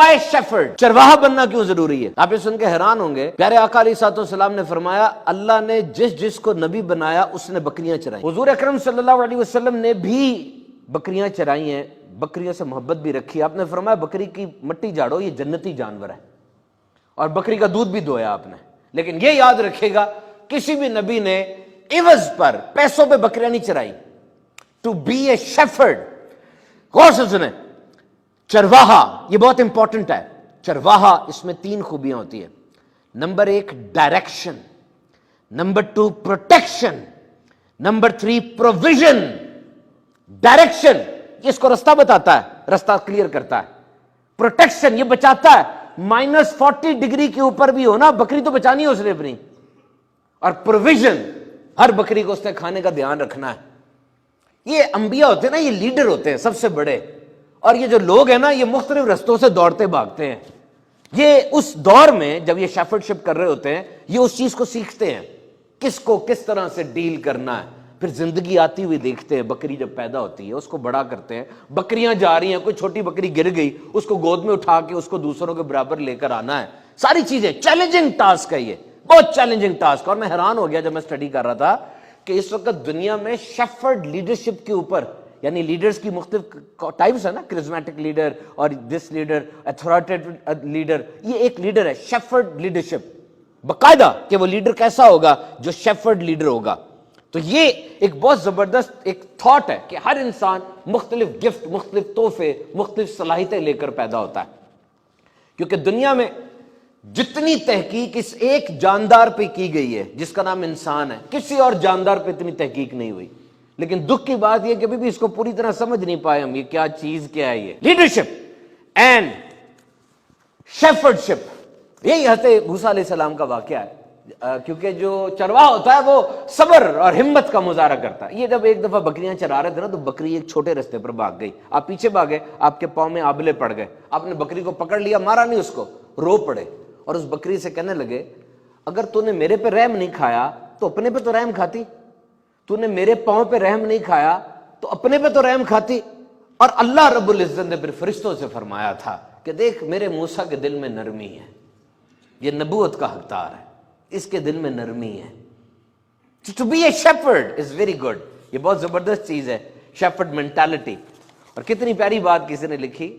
Why shepherd? چرواہا بننا کیوں ضروری ہے؟ آپ یہ سن کے حیران ہوں گے، پیارے آقا علیہ الصلوۃ والسلام نے فرمایا اللہ نے جس کو نبی بنایا اس نے بکریاں چرائیں۔ حضور اکرم صلی اللہ علیہ وسلم نے بھی بکریاں چرائی ہیں، بکریوں سے محبت بھی رکھی۔ آپ نے فرمایا بکری کی مٹی جھاڑو، یہ جنتی جانور ہے، اور بکری کا دودھ بھی دھویا آپ نے۔ لیکن یہ یاد رکھے گا کسی بھی نبی نے عوض پر پیسوں پہ بکریاں نہیں چرائی۔ ٹو بی اے شیفرڈ، غور سے سنیں، چرواہا یہ بہت امپورٹنٹ ہے۔ چرواہا اس میں 3 خوبیاں ہوتی ہیں۔ Number 1 direction, number 2 protection, number 3 provision. Direction یہ اس کو رستہ بتاتا ہے، رستہ کلیئر کرتا ہے۔ پروٹیکشن یہ بچاتا ہے، -40 ڈگری کے اوپر بھی ہو نا، بکری تو بچانی ہے اس نے اپنی۔ اور پروویژن، ہر بکری کو اس نے کھانے کا دھیان رکھنا ہے۔ یہ انبیاء ہوتے ہیں نا، یہ لیڈر ہوتے ہیں سب سے بڑے، اور یہ جو لوگ ہیں نا یہ مختلف رستوں سے دوڑتے بھاگتے ہیں۔ یہ اس دور میں جب یہ شیفرڈشپ کر رہے ہوتے ہیں یہ اس چیز کو سیکھتے ہیں، کس کو کس طرح سے ڈیل کرنا ہے۔ پھر زندگی آتی ہوئی دیکھتے ہیں، بکری جب پیدا ہوتی ہے اس کو بڑا کرتے ہیں، بکریاں جا رہی ہیں، کوئی چھوٹی بکری گر گئی اس کو گود میں اٹھا کے اس کو دوسروں کے برابر لے کر آنا ہے۔ ساری چیزیں چیلنجنگ ٹاسک ہے، یہ بہت چیلنجنگ ٹاسک۔ اور میں حیران ہو گیا جب میں اسٹڈی کر رہا تھا کہ اس وقت دنیا میں شیفرڈ لیڈرشپ کے اوپر، یعنی لیڈرز کی مختلف ٹائپس ہیں نا، کرزمیٹک لیڈر اور دس لیڈر، اتھارٹیٹیو لیڈر، یہ ایک لیڈر ہے شیفرڈ لیڈرشپ، باقاعدہ کہ وہ لیڈر کیسا ہوگا جو شیفرڈ لیڈر ہوگا۔ تو یہ ایک بہت زبردست ایک تھاٹ ہے کہ ہر انسان مختلف گفٹ، مختلف تحفے، مختلف صلاحیتیں لے کر پیدا ہوتا ہے، کیونکہ دنیا میں جتنی تحقیق اس ایک جاندار پہ کی گئی ہے جس کا نام انسان ہے، کسی اور جاندار پہ اتنی تحقیق نہیں ہوئی۔ لیکن دکھ کی بات یہ کہ ابھی بھی اس کو پوری طرح سمجھ نہیں پائے ہم، یہ کیا چیز کیا ہے یہ لیڈرشپ اینڈ شیفرڈشپ۔ یہی حضرت موسیٰ علیہ السلام کا واقعہ ہے، کیونکہ جو چرواہا ہوتا ہے وہ صبر اور ہمت کا مظاہرہ کرتا ہے۔ یہ جب ایک دفعہ بکریاں چرا رہے تھے نا تو بکری ایک چھوٹے رستے پر بھاگ گئی، آپ پیچھے بھاگے، آپ کے پاؤں میں آبلے پڑ گئے، آپ نے بکری کو پکڑ لیا، مارا نہیں اس کو، رو پڑے اور اس بکری سے کہنے لگے اگر تو نے میرے پہ رحم نہیں کھایا تو اپنے پہ تو رحم کھاتی، تو نے میرے پاؤں پہ رحم نہیں کھایا تو اپنے پہ تو رحم کھاتی۔ اور اللہ رب العزت نے پھر فرشتوں سے فرمایا تھا کہ دیکھ میرے موسیٰ کے دل میں نرمی ہے، یہ نبوت کا حقدار ہے، اس کے دل میں نرمی ہے۔ To be a shepherd is very good, یہ بہت زبردست چیز ہے، شیپرڈ مینٹالٹی۔ اور کتنی پیاری بات کسی نے لکھی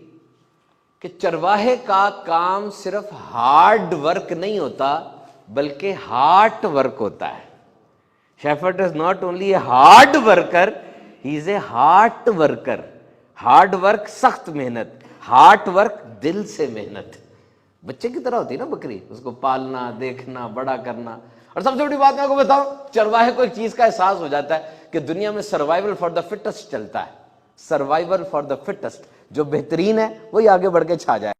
کہ چرواہے کا کام صرف ہارڈ ورک نہیں ہوتا بلکہ ہارٹ ورک ہوتا ہے۔ Shepherd is not only a hard worker, he is a heart worker. Hard work سخت محنت، ہارٹ ورک دل سے محنت۔ بچے کی طرح ہوتی ہے نا بکری، اس کو پالنا، دیکھنا، بڑا کرنا۔ اور سب سے بڑی بات میں آپ کو بتاؤں، چرواہے کو ایک چیز کا احساس ہو جاتا ہے کہ دنیا میں سروائیول فار دا فٹسٹ چلتا ہے، سروائیول فار دا فٹسٹ، جو بہترین ہے وہی آگے بڑھ کے چھا جائے۔